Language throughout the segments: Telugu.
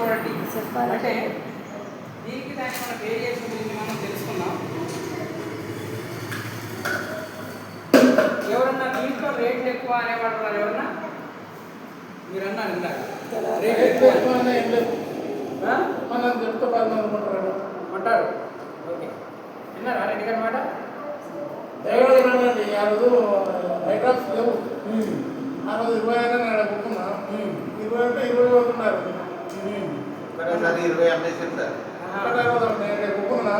చూడండి అంటే దీనికి దానికి మన వేరియేషన్ గురించి మనం తెలుసుకుందాం. ఎవరన్నా దీంట్లో రేట్లు ఎక్కువ అనేవాడు ఎవరన్నా మీరు అన్నారు ఇందాక రేట్ ఎక్కువ మనం చెప్తే అంటారు. ఓకే విన్నారా రెడ్డి గారి మాట? ఆ రోజు హైడ్రాక్స్ లేవు. ఆ రోజు 20 అయినా నేను ఒప్పుకున్నా. 20 అంటే 20 అవుతున్నారు. 20 అమ్మేసారు సార్. నేను ఒప్పుకున్నా.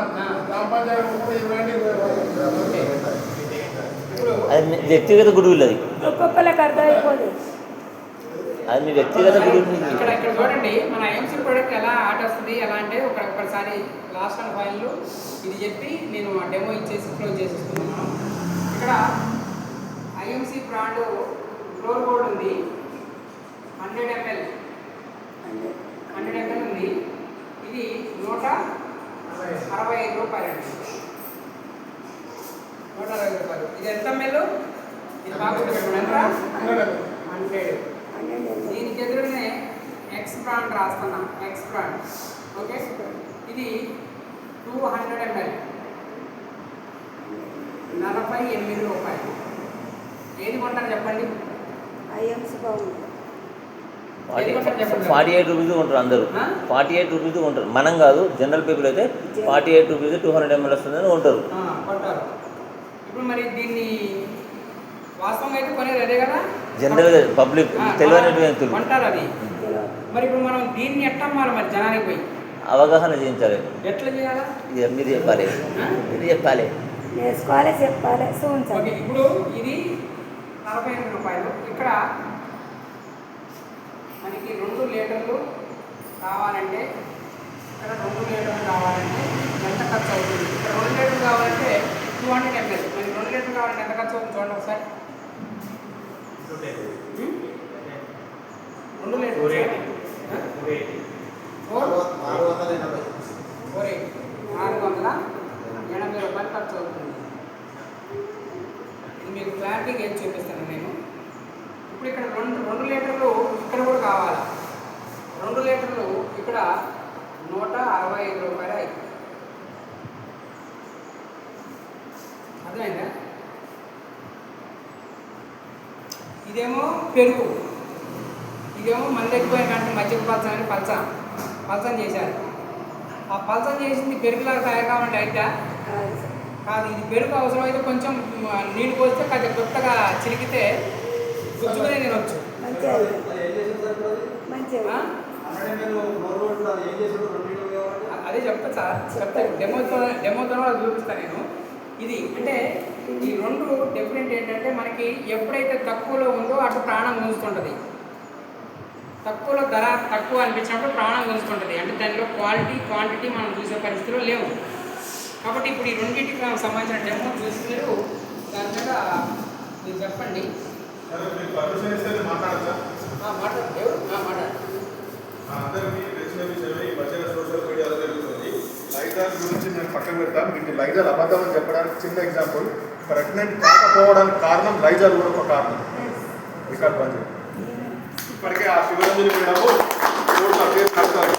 గ్రామ పంచాయతీ ఒప్పుకుని 20 అంటే 20 అది వ్యక్తిగత గురువులు అది ఒక్కొక్కరికి అర్థమైపోదు. అది మీ వ్యక్తిగత గురువు. ఇక్కడ చూడండి మన ఐఎంసీ ప్రోడక్ట్ ఎలా ఆట వస్తుంది ఎలా అంటే ఒకసారి లాస్ట్ అండ్ ఫైనల్ ఇది చెప్పి నేను ఆ డెమో ఇచ్చేసి క్లోజ్ చేసేస్తున్నాను. ఇక్కడ ఐఎంసీ బ్రాండ్ ఫ్లోర్ బోర్డ్ ఉంది 100 ml ఉంది. ఇది 165 రూపాయలండి. 160 రూపాయలు. ఇది ఎంత ml? ఇది బాగా గుర్తుపెట్టుకోండి. ఎంత? 100. దీనికి ఎదురుగానే ఎక్స్ బ్రాండ్ రాస్తున్నా. X brand okay. ఇది 200 ml 48 రూపాయలు. ఏది కొంటారు చెప్పండి? ఐఎంసీ బాగుంది. 48 రూపీస్ ఉంటారు అందరూ. 48 రూపీస్ ఉంటారు. మనం కాదు జనరల్ పీపుల్ అయితే 48 రూపీస్ 200 ml వస్తుందని ఉంటారు. కొంటారు. ఇప్పుడు మరి దీన్ని వాస్తవంగా అయితే కొనేది అదే కదా జనరల్ పబ్లిక్ తెలియని వ్యక్తులు కొంటారు అది. మరి ఇప్పుడు మనం దీన్ని ఎట్లా అమ్మాలి మరి జనానికి పోయి అవగాహన చేయించాలి. ఎట్లా చేయాలా? మీరు చెప్పాలి. మీరు చెప్పాలి, నేర్చుకోవాలి, చెప్పాలి, ఓకే. చూపించాలి. ఇప్పుడు ఇది 48 రూపాయలు. ఇక్కడ మనకి 2 లీటర్లు కావాలంటే ఎంత ఖర్చు అవుతుంది? ఇక్కడ 2 లీటర్లు కావాలంటే 200 ml. మరి 2 లీటర్లు కావాలంటే ఎంత ఖర్చు అవుతుంది చూడండి ఒకసారి. 2 లీటర్లు 480 రూపాయలు ఖర్చు అవుతుంది. ఇది మీకు క్లారిటీగా ఏం చూపిస్తాను నేను. ఇప్పుడు ఇక్కడ 2 లీటర్లు ఇక్కడ కూడా కావాలి. 2 లీటర్లు ఇక్కడ 165 రూపాయలు అయింది. అర్థమైందా? ఇదేమో పెరుగు, ఇదేమో మంది ఎక్కువ కంటే మజ్జిగ పలచని పలచని చేశారు. ఆ పలచని చేసింది పెరుగులాగా తయారు కావాలంటే అయితే కాదు. ఇది పెరుగు అవసరమైతే కొంచెం నీళ్ళు పోస్తే కొంచెం కొత్తగా చిలికితే గుజ్జుగానే తినొచ్చు. అదే చెప్తా సార్, డెమోతో చూపిస్తాను నేను. ఇది అంటే ఈ 2 డిఫరెంట్ ఏంటంటే మనకి ఎప్పుడైతే తక్కువలో ఉందో అటు ప్రాణం గుంజుతుంటుంది. తక్కువలో ధర తక్కువ అనిపించినప్పుడు ప్రాణం గుంజుతుంటుంది. అంటే దానిలో క్వాంటిటీ మనం చూసే పరిస్థితిలో లేవు. కాబట్టి ఇప్పుడు ఈ రెండింటికి సంబంధించిన డెమో చూసి మీరు దాని మీద మీరు చెప్పండి. మాట్లాడచ్చా? మాట్లాడు. అందరికీ తెలిసిన విషయమే ఈ మధ్యన సోషల్ మీడియాలో జరుగుతుంది. లైజాల్ గురించి నేను పక్కన పెడతాను. మీకు లైజాల్ అబద్ధం అని చెప్పడానికి చిన్న ఎగ్జాంపుల్. ప్రెగ్నెంట్ కాకపోవడానికి కారణం లైజాల్ కూడా ఒక కారణం. రికార్డ్ బంద్ చేయండి. ఇప్పటికే ఆ శివరంజని మేడము కోర్టులో కేసు కడతారు.